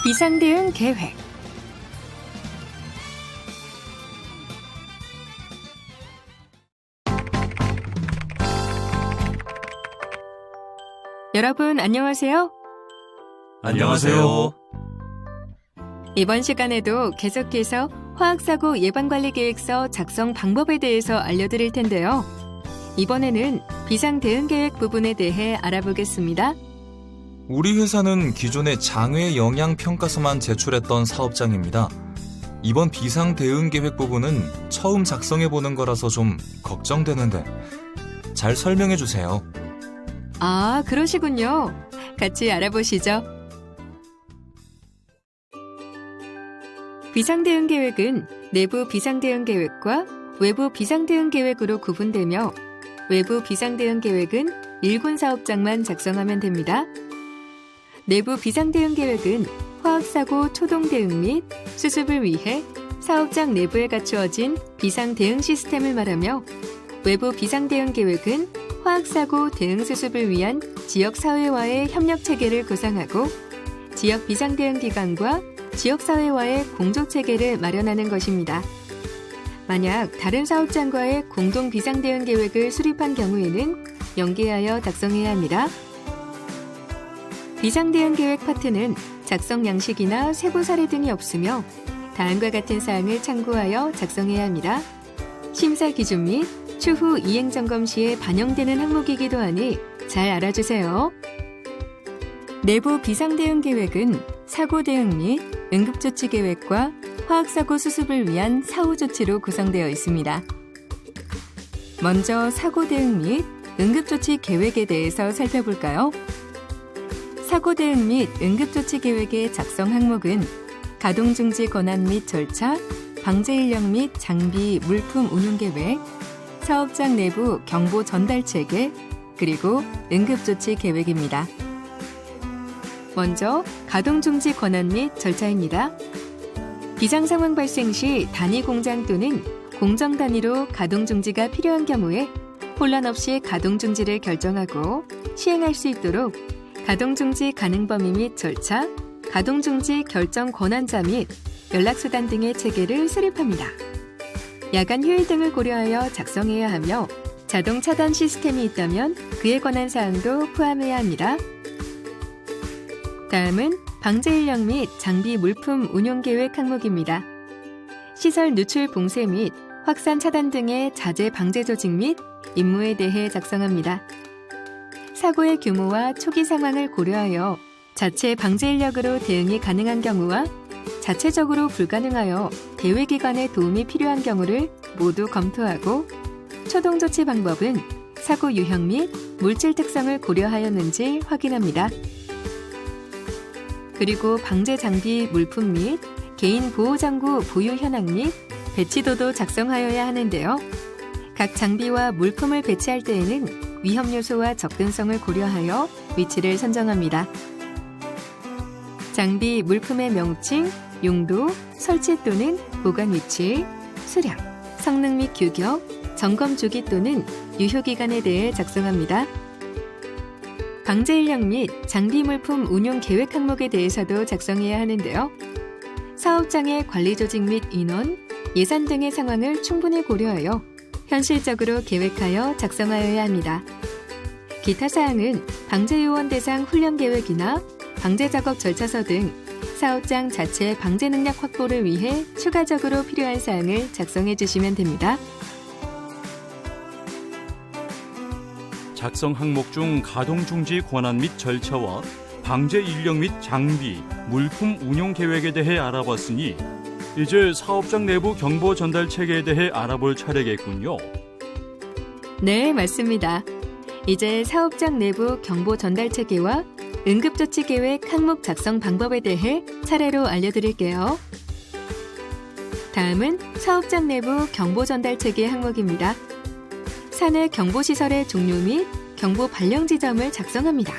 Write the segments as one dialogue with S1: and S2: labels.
S1: 비상대응 계획. 여러분 안녕하세요.
S2: 안녕하세요.
S1: 이번 시간에도 계속해서 화학사고 예방관리계획서 작성 방법에 대해서 알려드릴 텐데요. 이번에는 비상대응계획 부분에 대해 알아보겠습니다.
S2: 우리 회사는 기존에 장외 영양평가서만 제출했던 사업장입니다. 이번 비상대응계획 부분은 처음 작성해보는 거라서 좀 걱정되는데 잘 설명해 주세요.
S1: 아, 그러시군요. 같이 알아보시죠. 비상대응계획은 내부 비상대응계획과 외부 비상대응계획으로 구분되며 외부 비상대응계획은 1군 사업장만 작성하면 됩니다. 내부 비상대응계획은 화학사고 초동대응 및 수습을 위해 사업장 내부에 갖추어진 비상대응 시스템을 말하며 외부 비상대응계획은 화학사고 대응 수습을 위한 지역사회와의 협력체계를 구상하고 지역 비상대응기관과 지역사회와의 공조체계를 마련하는 것입니다. 만약 다른 사업장과의 공동 비상대응계획을 수립한 경우에는 연계하여 작성해야 합니다. 비상대응계획 파트는 작성 양식이나 세부 사례 등이 없으며 다음과 같은 사항을 참고하여 작성해야 합니다. 심사 기준 및 추후 이행 점검 시에 반영되는 항목이기도 하니 잘 알아주세요. 내부 비상대응계획은 사고 대응 및 응급조치 계획과 화학사고 수습을 위한 사후 조치로 구성되어 있습니다. 먼저 사고 대응 및 응급조치 계획에 대해서 살펴볼까요? 사고 대응 및 응급조치 계획의 작성 항목은 가동중지 권한 및 절차, 방제 인력 및 장비, 물품 운용 계획, 사업장 내부 경보 전달 체계, 그리고 응급조치 계획입니다. 먼저 가동중지 권한 및 절차입니다. 비상상황 발생 시 단위 공장 또는 공정 단위로 가동중지가 필요한 경우에 혼란 없이 가동중지를 결정하고 시행할 수 있도록 가동중지 가능 범위 및 절차, 가동중지 결정 권한자 및 연락수단 등의 체계를 수립합니다. 야간 휴일 등을 고려하여 작성해야 하며 자동 차단 시스템이 있다면 그에 관한 사항도 포함해야 합니다. 다음은 방제 인력 및 장비 물품 운용 계획 항목입니다. 시설 누출 봉쇄 및 확산 차단 등의 자재 방제 조직 및 임무에 대해 작성합니다. 사고의 규모와 초기 상황을 고려하여 자체 방제 인력으로 대응이 가능한 경우와 자체적으로 불가능하여 대외기관의 도움이 필요한 경우를 모두 검토하고 초동 조치 방법은 사고 유형 및 물질 특성을 고려하였는지 확인합니다. 그리고 방제 장비 물품 및 개인 보호장구 보유 현황 및 배치도도 작성하여야 하는데요. 각 장비와 물품을 배치할 때에는 위험 요소와 접근성을 고려하여 위치를 선정합니다. 장비 물품의 명칭, 용도, 설치 또는 보관 위치, 수량, 성능 및 규격, 점검 주기 또는 유효 기간에 대해 작성합니다. 방제 인력 및 장비 물품 운용 계획 항목에 대해서도 작성해야 하는데요. 사업장의 관리 조직 및 인원, 예산 등의 상황을 충분히 고려하여 현실적으로 계획하여 작성하여야 합니다. 기타 사항은 방제 요원 대상 훈련 계획이나 방제 작업 절차서 등 사업장 자체 방제 능력 확보를 위해 추가적으로 필요한 사항을 작성해 주시면 됩니다.
S3: 작성 항목 중 가동중지 권한 및 절차와 방제 인력 및 장비, 물품 운용 계획에 대해 알아봤으니 이제 사업장 내부 경보 전달 체계에 대해 알아볼 차례겠군요.
S1: 네, 맞습니다. 이제 사업장 내부 경보 전달 체계와 응급조치 계획 항목 작성 방법에 대해 차례로 알려드릴게요. 다음은 사업장 내부 경보 전달 체계 항목입니다. 사내 경보시설의 종류 및 경보 발령 지점을 작성합니다.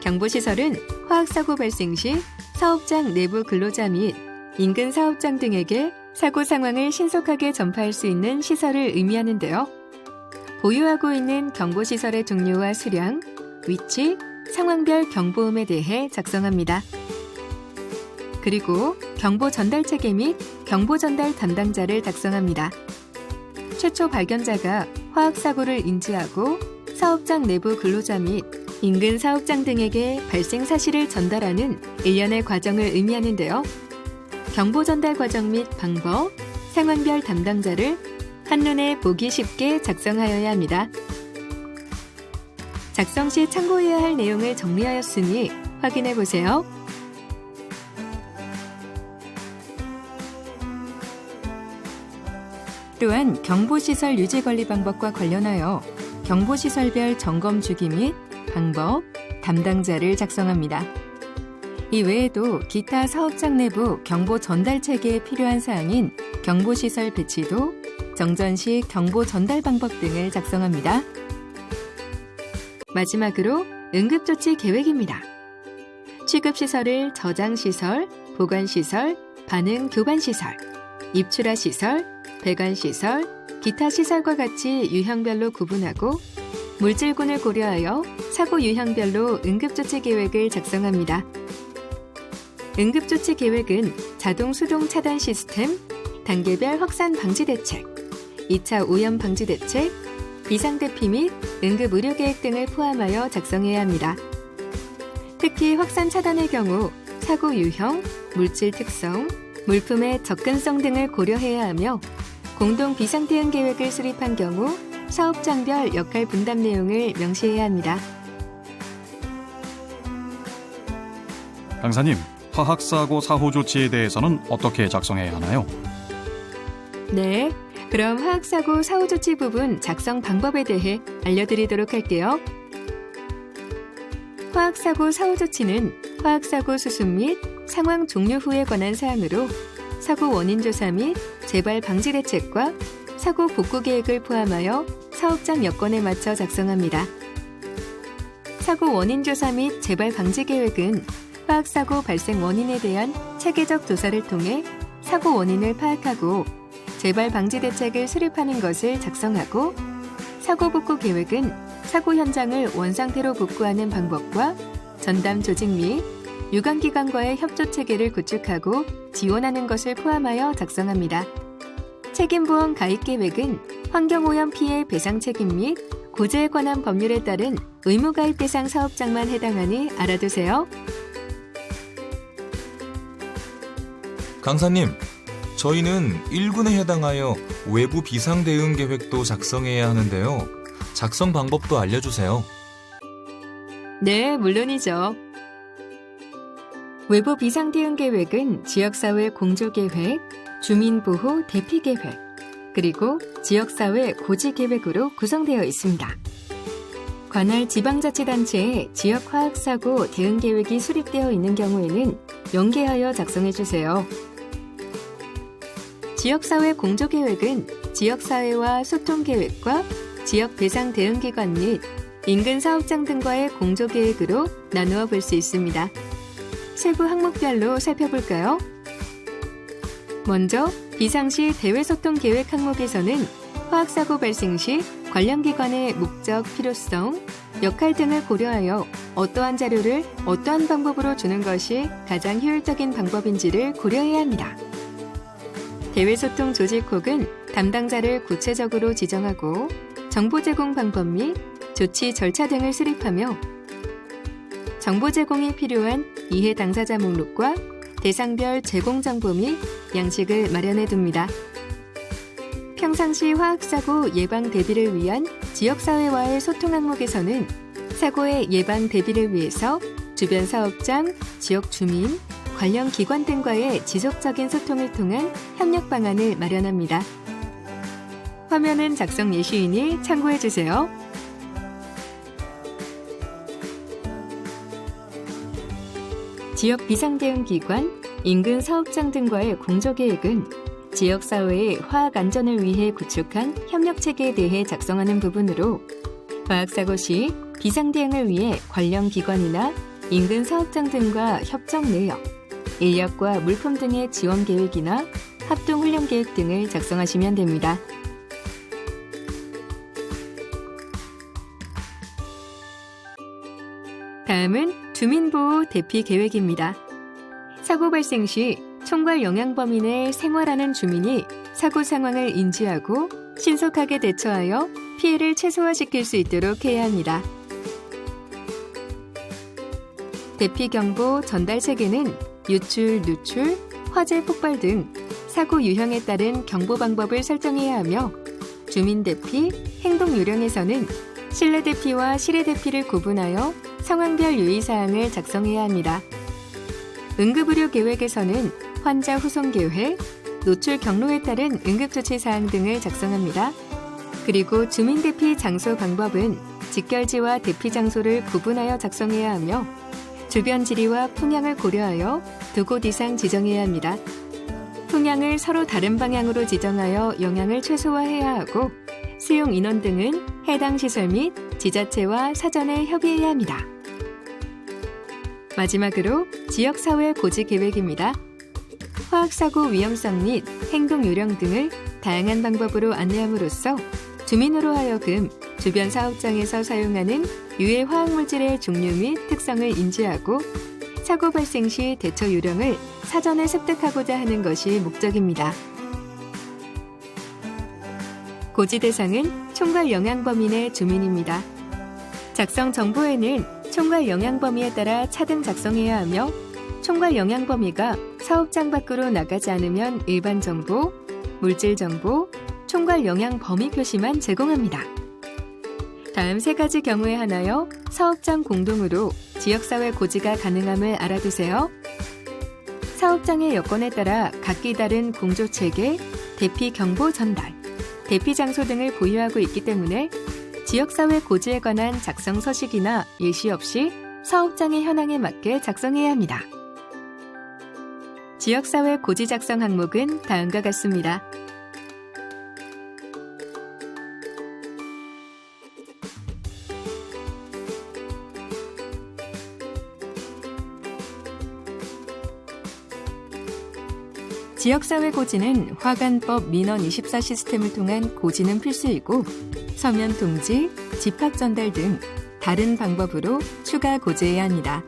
S1: 경보시설은 화학사고 발생 시 사업장 내부 근로자 및 인근 사업장 등에게 사고 상황을 신속하게 전파할 수 있는 시설을 의미하는데요. 보유하고 있는 경보시설의 종류와 수량, 위치, 상황별 경보음에 대해 작성합니다. 그리고 경보 전달 체계 및 경보 전달 담당자를 작성합니다. 최초 발견자가 화학 사고를 인지하고 사업장 내부 근로자 및 인근 사업장 등에게 발생 사실을 전달하는 일련의 과정을 의미하는데요. 경보 전달 과정 및 방법, 상황별 담당자를 한눈에 보기 쉽게 작성하여야 합니다. 작성 시 참고해야 할 내용을 정리하였으니 확인해 보세요. 또한 경보시설 유지관리 방법과 관련하여 경보시설별 점검 주기 및 방법, 담당자를 작성합니다. 이 외에도 기타 사업장 내부 경보 전달 체계에 필요한 사항인 경보시설 배치도, 정전 시 경보 전달 방법 등을 작성합니다. 마지막으로 응급조치 계획입니다. 취급시설을 저장시설, 보관시설, 반응 교반시설, 입출하시설, 배관시설, 기타 시설과 같이 유형별로 구분하고 물질군을 고려하여 사고 유형별로 응급조치 계획을 작성합니다. 응급조치 계획은 자동 수동 차단 시스템, 단계별 확산 방지 대책, 2차 오염 방지 대책, 비상대피 및 응급의료계획 등을 포함하여 작성해야 합니다. 특히 확산 차단의 경우 사고 유형, 물질 특성, 물품의 접근성 등을 고려해야 하며 공동 비상대응 계획을 수립한 경우 사업장별 역할 분담 내용을 명시해야 합니다.
S4: 강사님, 화학사고 사후 조치에 대해서는 어떻게 작성해야 하나요?
S1: 네, 그럼 화학사고 사후 조치 부분 작성 방법에 대해 알려드리도록 할게요. 화학사고 사후 조치는 화학사고 수습 및 상황 종료 후에 관한 사항으로 사고 원인 조사 및 재발 방지 대책과 사고 복구 계획을 포함하여 사업장 여건에 맞춰 작성합니다. 사고 원인 조사 및 재발 방지 계획은 화학사고 발생 원인에 대한 체계적 조사를 통해 사고 원인을 파악하고 재발 방지 대책을 수립하는 것을 작성하고, 사고 복구 계획은 사고 현장을 원상태로 복구하는 방법과 전담 조직 및 유관기관과의 협조 체계를 구축하고 지원하는 것을 포함하여 작성합니다. 책임보험 가입 계획은 환경오염 피해 배상 책임 및 고지에 관한 법률에 따른 의무가입 대상 사업장만 해당하니 알아두세요.
S2: 강사님, 저희는 1군에 해당하여 외부 비상 대응 계획도 작성해야 하는데요. 작성 방법도 알려주세요.
S1: 네, 물론이죠. 외부 비상 대응 계획은 지역사회 공조계획, 주민보호 대피계획, 그리고 지역사회 고지계획으로 구성되어 있습니다. 관할 지방자치단체에 지역화학사고 대응계획이 수립되어 있는 경우에는 연계하여 작성해주세요. 지역사회 공조계획은 지역사회와 소통계획과 지역배상 대응기관 및 인근 사업장 등과의 공조계획으로 나누어 볼 수 있습니다. 세부 항목별로 살펴볼까요? 먼저 비상시 대외소통계획 항목에서는 화학사고 발생 시 관련 기관의 목적, 필요성, 역할 등을 고려하여 어떠한 자료를 어떠한 방법으로 주는 것이 가장 효율적인 방법인지를 고려해야 합니다. 대외소통 조직 혹은 담당자를 구체적으로 지정하고 정보 제공 방법 및 조치 절차 등을 수립하며 정보 제공이 필요한 이해 당사자 목록과 대상별 제공 정보 및 양식을 마련해 둡니다. 평상시 화학사고 예방 대비를 위한 지역사회와의 소통 항목에서는 사고의 예방 대비를 위해서 주변 사업장, 지역 주민, 관련 기관 등과의 지속적인 소통을 통한 협력 방안을 마련합니다. 화면은 작성 예시이니 참고해 주세요. 지역 비상대응기관, 인근 사업장 등과의 공조계획은 지역사회의 화학 안전을 위해 구축한 협력체계에 대해 작성하는 부분으로 화학사고 시 비상대응을 위해 관련 기관이나 인근 사업장 등과 협정 내역, 인력과 물품 등의 지원 계획이나 합동훈련 계획 등을 작성하시면 됩니다. 다음은 주민보호 대피 계획입니다. 사고 발생 시 총괄 영향범위 내 생활하는 주민이 사고 상황을 인지하고 신속하게 대처하여 피해를 최소화시킬 수 있도록 해야 합니다. 대피 경보 전달 체계는 유출, 누출, 화재 폭발 등 사고 유형에 따른 경보 방법을 설정해야 하며 주민 대피, 행동 요령에서는 실내 대피와 실외 대피를 구분하여 상황별 유의사항을 작성해야 합니다. 응급의료 계획에서는 환자 후송 계획, 노출 경로에 따른 응급조치 사항 등을 작성합니다. 그리고 주민 대피 장소 방법은 직결지와 대피 장소를 구분하여 작성해야 하며 주변 지리와 풍향을 고려하여 2곳 이상 지정해야 합니다. 풍향을 서로 다른 방향으로 지정하여 영향을 최소화해야 하고 수용 인원 등은 해당 시설 및 지자체와 사전에 협의해야 합니다. 마지막으로 지역사회 고지 계획입니다. 화학사고 위험성 및 행동 요령 등을 다양한 방법으로 안내함으로써 주민으로 하여금 주변 사업장에서 사용하는 유해 화학물질의 종류 및 특성을 인지하고 사고 발생 시 대처 요령을 사전에 습득하고자 하는 것이 목적입니다. 고지 대상은 총괄 영향 범위 내 주민입니다. 작성 정보에는 총괄 영향 범위에 따라 차등 작성해야 하며 총괄 영향 범위가 사업장 밖으로 나가지 않으면 일반 정보, 물질 정보, 총괄 영향 범위 표시만 제공합니다. 다음 3가지 경우에 한하여 사업장 공동으로 지역사회 고지가 가능함을 알아두세요. 사업장의 여건에 따라 각기 다른 공조체계, 대피 경보 전달, 대피 장소 등을 보유하고 있기 때문에 지역사회 고지에 관한 작성 서식이나 예시 없이 사업장의 현황에 맞게 작성해야 합니다. 지역사회 고지 작성 항목은 다음과 같습니다. 지역사회 고지는 화관법 민원 24 시스템을 통한 고지는 필수이고 서면 통지, 집합 전달 등 다른 방법으로 추가 고지해야 합니다.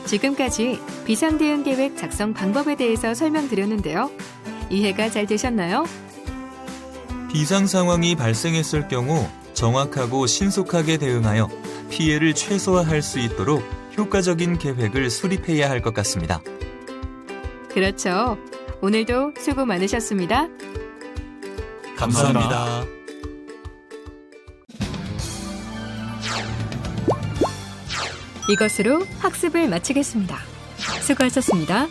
S1: 지금까지 비상대응계획 작성 방법에 대해서 설명드렸는데요. 이해가 잘 되셨나요?
S2: 비상 상황이 발생했을 경우 정확하고 신속하게 대응하여 피해를 최소화할 수 있도록 효과적인 계획을 수립해야 할 것 같습니다.
S1: 그렇죠. 오늘도 수고 많으셨습니다.
S2: 감사합니다.
S1: 이것으로 학습을 마치겠습니다. 수고하셨습니다.